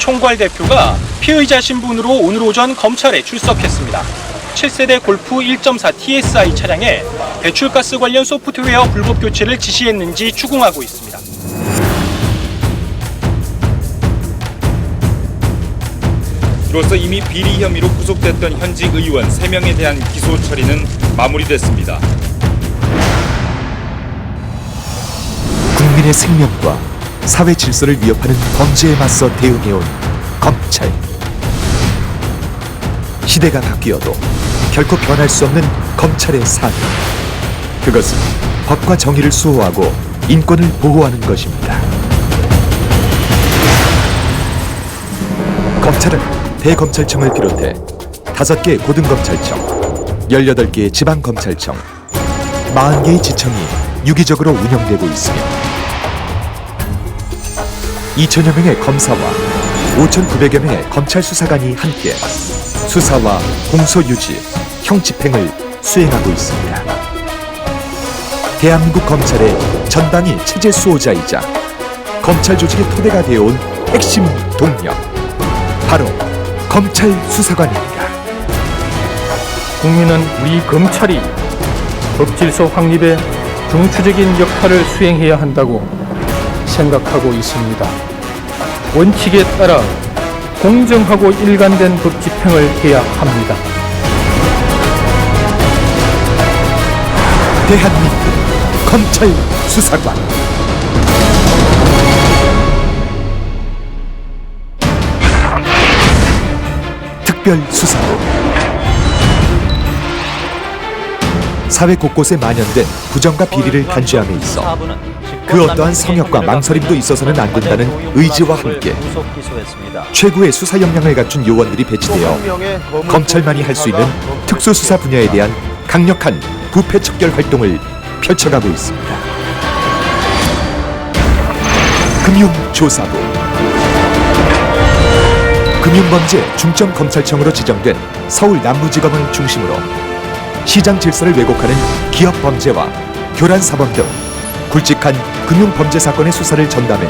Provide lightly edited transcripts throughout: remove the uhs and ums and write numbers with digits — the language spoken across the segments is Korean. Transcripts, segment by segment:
총괄 대표가 피의자 신분으로 오늘 오전 검찰에 출석했습니다. 7세대 골프 1.4 TSI 차량에 배출가스 관련 소프트웨어 불법 교체를 지시했는지 추궁하고 있습니다. 이로써 이미 비리 혐의로 구속됐던 현직 의원 3명에 대한 기소 처리는 마무리됐습니다. 국민의 생명과 사회 질서를 위협하는 범죄에 맞서 대응해온 검찰. 시대가 바뀌어도 결코 변할 수 없는 검찰의 사명. 그것은 법과 정의를 수호하고 인권을 보호하는 것입니다. 검찰은 대검찰청을 비롯해 5개 고등검찰청, 18개의 지방검찰청, 40개의 지청이 유기적으로 운영되고 있으며 2천여 명의 검사와 5,900여 명의 검찰 수사관이 함께 수사와 공소 유지, 형 집행을 수행하고 있습니다. 대한민국 검찰의 전방위 체제 수호자이자 검찰 조직의 토대가 되어온 핵심 동력, 바로 검찰 수사관입니다. 국민은 우리 검찰이 법질서 확립에 중추적인 역할을 수행해야 한다고 생각하고 있습니다. 원칙에 따라 공정하고 일관된 법 집행을 해야 합니다. 대한민국 검찰 수사관. 특별수사부. 사회 곳곳에 만연된 부정과 비리를 간주함에 있어 그 어떠한 성역과 망설임도 있어서는 안 된다는 의지와 함께 최고의 수사 역량을 갖춘 요원들이 배치되어 검찰만이 할 수 있는 특수수사 분야에 대한 강력한 부패 척결 활동을 펼쳐가고 있습니다. 금융조사부. 금융범죄 중점검찰청으로 지정된 서울 남부지검을 중심으로 시장 질서를 왜곡하는 기업범죄와 교란사범 등 굵직한 금융범죄 사건의 수사를 전담해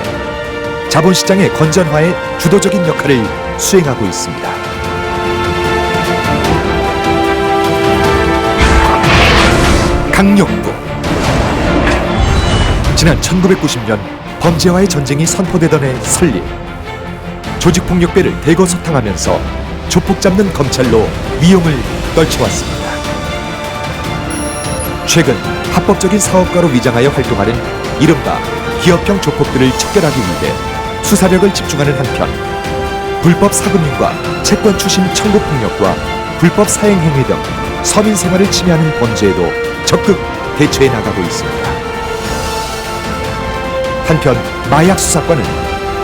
자본시장의 건전화에 주도적인 역할을 수행하고 있습니다. 강력부. 지난 1990년 범죄와의 전쟁이 선포되던 해 설립. 조직폭력배를 대거 소탕하면서 조폭 잡는 검찰로 위용을 떨쳐왔습니다. 최근 합법적인 사업가로 위장하여 활동하는 이른바 기업형 조폭들을 척결하기 위해 수사력을 집중하는 한편 불법 사금융과 채권 추심 청구 폭력과 불법 사행 행위 등 서민 생활을 침해하는 범죄에도 적극 대처해 나가고 있습니다. 한편 마약 수사과는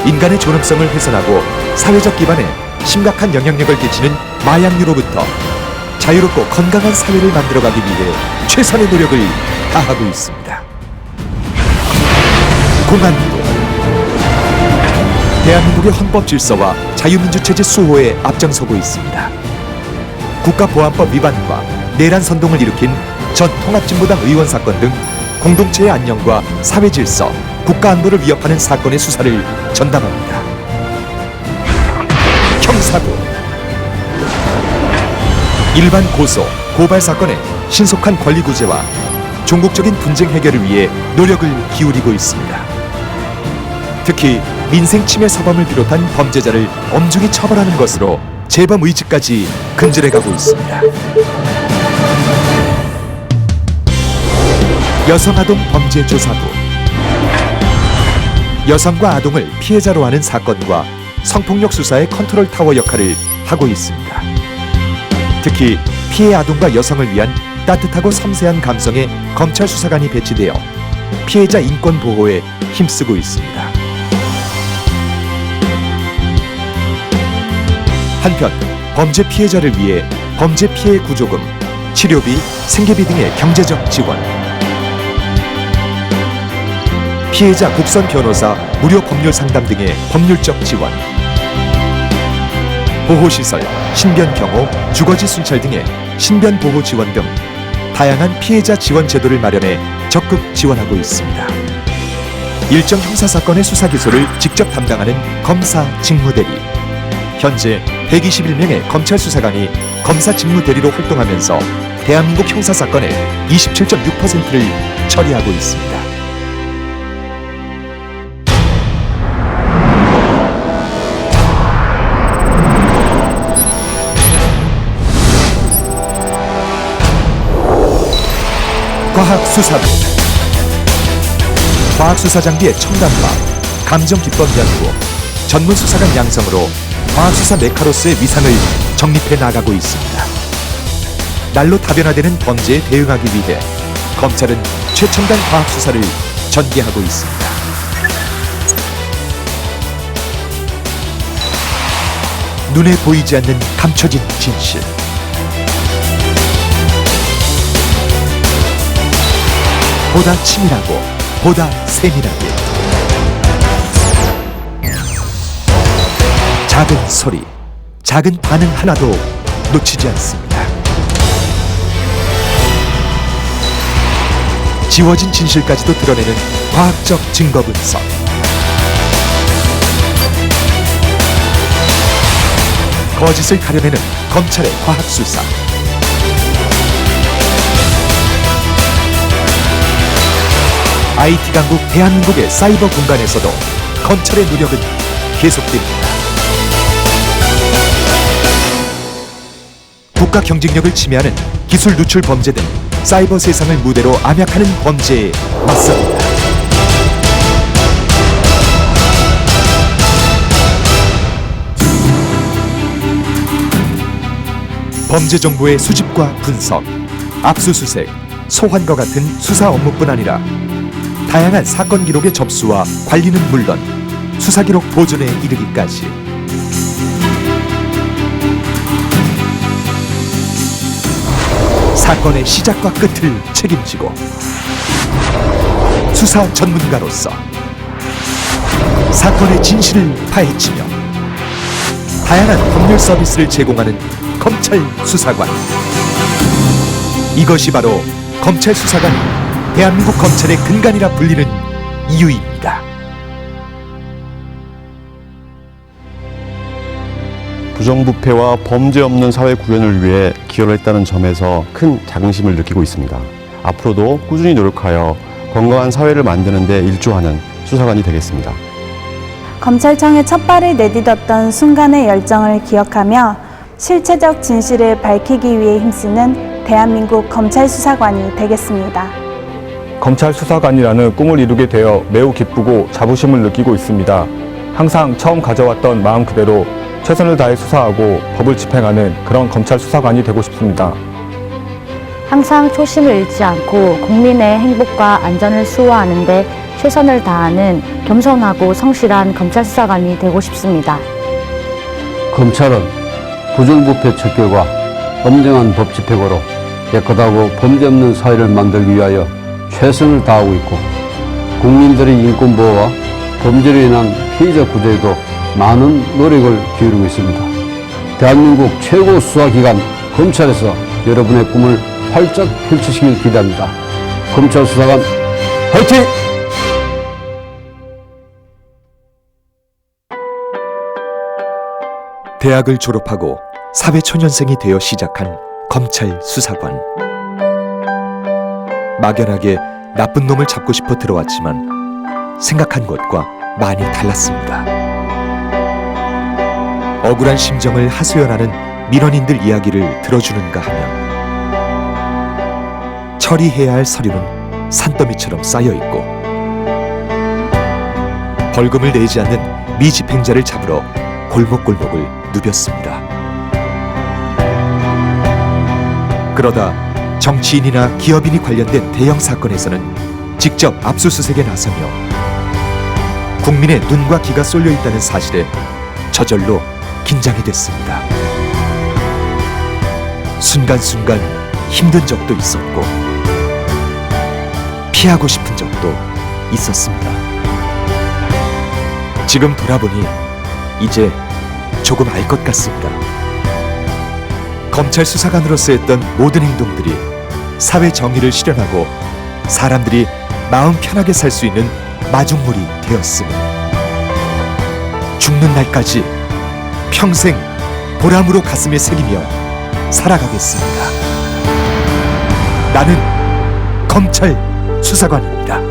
인간의 존엄성을 훼손하고 사회적 기반에 심각한 영향력을 끼치는 마약류로부터 자유롭고 건강한 사회를 만들어가기 위해 최선의 노력을 다하고 있습니다. 공안부. 대한민국의 헌법 질서와 자유민주체제 수호에 앞장서고 있습니다. 국가보안법 위반과 내란 선동을 일으킨 전 통합진보당 의원 사건 등 공동체의 안녕과 사회 질서, 국가 안보를 위협하는 사건의 수사를 전담합니다. 형사부. 일반 고소, 고발 사건의 신속한 권리 구제와 종국적인 분쟁 해결을 위해 노력을 기울이고 있습니다. 특히 민생 침해 사범을 비롯한 범죄자를 엄중히 처벌하는 것으로 재범 의지까지 근절해가고 있습니다. 여성아동범죄조사부. 여성과 아동을 피해자로 하는 사건과 성폭력 수사의 컨트롤 타워 역할을 하고 있습니다. 특히 피해 아동과 여성을 위한 따뜻하고 섬세한 감성의 검찰 수사관이 배치되어 피해자 인권 보호에 힘쓰고 있습니다. 한편 범죄 피해자를 위해 범죄 피해 구조금, 치료비, 생계비 등의 경제적 지원, 피해자 국선 변호사 무료 법률 상담 등의 법률적 지원, 보호시설, 신변 경호, 주거지 순찰 등의 신변 보호 지원 등 다양한 피해자 지원 제도를 마련해 적극 지원하고 있습니다. 일정 형사사건의 수사 기소를 직접 담당하는 검사 직무대리, 현재 121명의 검찰 수사관이 검사 직무 대리로 활동하면서 대한민국 형사 사건의 27.6%를 처리하고 있습니다. 과학수사부 과학수사 장비의 첨단화, 감정기법 연구, 전문수사관 양성으로 과학수사 메카로서의 위상을 정립해 나가고 있습니다. 날로 다변화되는 범죄에 대응하기 위해 검찰은 최첨단 과학수사를 전개하고 있습니다. 눈에 보이지 않는 감춰진 진실, 보다 치밀하고 보다 세밀하게, 작은 소리, 작은 반응 하나도 놓치지 않습니다. 지워진 진실까지도 드러내는 과학적 증거 분석. 거짓을 가려내는 검찰의 과학수사. IT 강국 대한민국의 사이버 공간에서도 검찰의 노력은 계속됩니다. 국가 경쟁력을 침해하는 기술 누출 범죄 등 사이버 세상을 무대로 암약하는 범죄에 맞섭니다. 범죄 정보의 수집과 분석, 압수수색, 소환과 같은 수사 업무뿐 아니라 다양한 사건 기록의 접수와 관리는 물론 수사 기록 보존에 이르기까지 사건의 시작과 끝을 책임지고 수사 전문가로서 사건의 진실을 파헤치며 다양한 법률 서비스를 제공하는 검찰 수사관. 이것이 바로 검찰 수사관이 대한민국 검찰의 근간이라 불리는 이유입니다. 부정부패와 범죄 없는 사회 구현을 위해 기여를 했다는 점에서 큰 자긍심을 느끼고 있습니다. 앞으로도 꾸준히 노력하여 건강한 사회를 만드는 데 일조하는 수사관이 되겠습니다. 검찰청에 첫 발을 내딛었던 순간의 열정을 기억하며 실체적 진실을 밝히기 위해 힘쓰는 대한민국 검찰 수사관이 되겠습니다. 검찰 수사관이라는 꿈을 이루게 되어 매우 기쁘고 자부심을 느끼고 있습니다. 항상 처음 가져왔던 마음 그대로 최선을 다해 수사하고 법을 집행하는 그런 검찰 수사관이 되고 싶습니다. 항상 초심을 잃지 않고 국민의 행복과 안전을 수호하는 데 최선을 다하는 겸손하고 성실한 검찰 수사관이 되고 싶습니다. 검찰은 부정부패 척결과 엄정한 법 집행으로 깨끗하고 범죄 없는 사회를 만들기 위하여 최선을 다하고 있고 국민들의 인권 보호와 범죄로 인한 피해자 구제에도 많은 노력을 기울이고 있습니다. 대한민국 최고 수사기관 검찰에서 여러분의 꿈을 활짝 펼치시길 기대합니다. 검찰 수사관 화이팅! 대학을 졸업하고 사회초년생이 되어 시작한 검찰 수사관. 막연하게 나쁜 놈을 잡고 싶어 들어왔지만 생각한 것과 많이 달랐습니다. 억울한 심정을 하소연하는 민원인들 이야기를 들어주는가 하면 처리해야 할 서류는 산더미처럼 쌓여있고 벌금을 내지 않는 미집행자를 잡으러 골목골목을 누볐습니다. 그러다 정치인이나 기업인이 관련된 대형 사건에서는 직접 압수수색에 나서며 국민의 눈과 귀가 쏠려 있다는 사실에 저절로 긴장이 됐습니다. 순간순간 힘든 적도 있었고 피하고 싶은 적도 있었습니다. 지금 돌아보니 이제 조금 알 것 같습니다. 검찰 수사관으로서 했던 모든 행동들이 사회 정의를 실현하고 사람들이 마음 편하게 살 수 있는 마중물이 되었음을 죽는 날까지 평생 보람으로 가슴에 새기며 살아가겠습니다. 나는 검찰 수사관입니다.